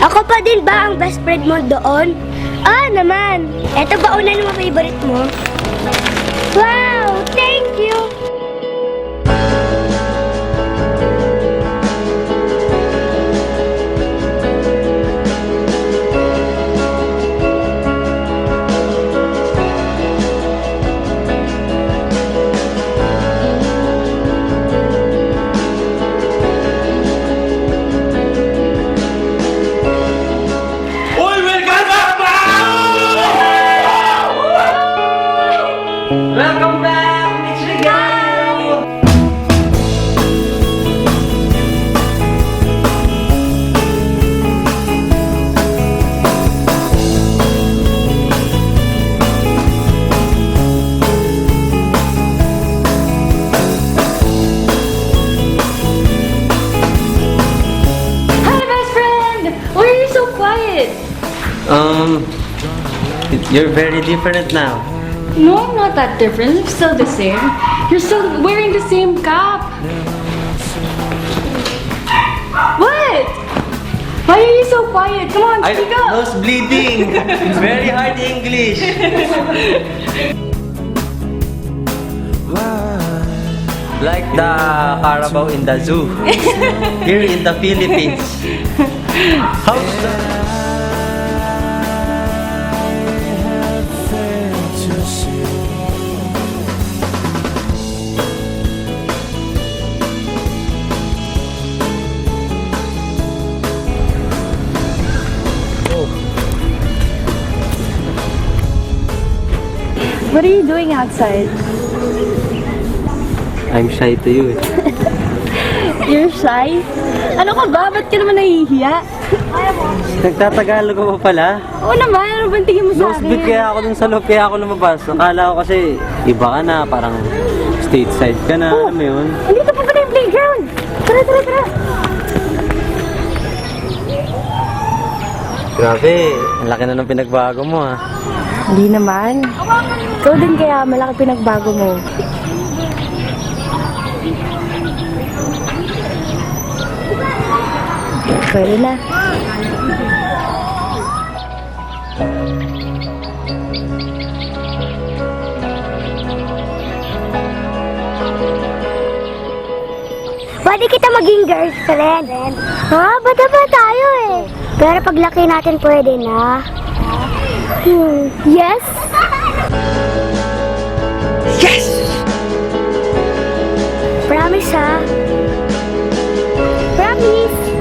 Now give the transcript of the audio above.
Ako pa din ba ang best friend mo doon? Ah, naman. Eto ba una ng mga favorite mo? Wow! Thank you! Uy, welcome back, Welcome back, Mitch Regalo! Hi, best friend! Why are you so quiet? You're very different now. No, I'm not that different. I'm still the same. You're still wearing the same cap. What? Why are you so quiet? Come on, speak up. Nose bleeding. Very hard English. Like the Carabao in the zoo. Here in the Philippines. How's the... What are you doing outside? I'm shy to you. You're shy? Ano ka ba? Ba't ka naman nahihiya? Nagtatagalog ka pa pala? Oo naman, ano bang tingin mo sa Nosebleed akin? kaya ako dun sa loob, kaya ako lumabas. Akala ko kasi iba ka na, parang stateside ka na, alam mo yun? Andito pa pala yung playground! Tara, tara, tara! Grabe, ang laki na ng pinagbago mo ha. Hindi naman. Ikaw din kaya malaki pinagbago mo. Pwede na. Pwede kita maging girlfriend. Ha? Bata pa tayo eh. Pero paglaki natin pwede na. Yes? Yes! Promise ha? Promise?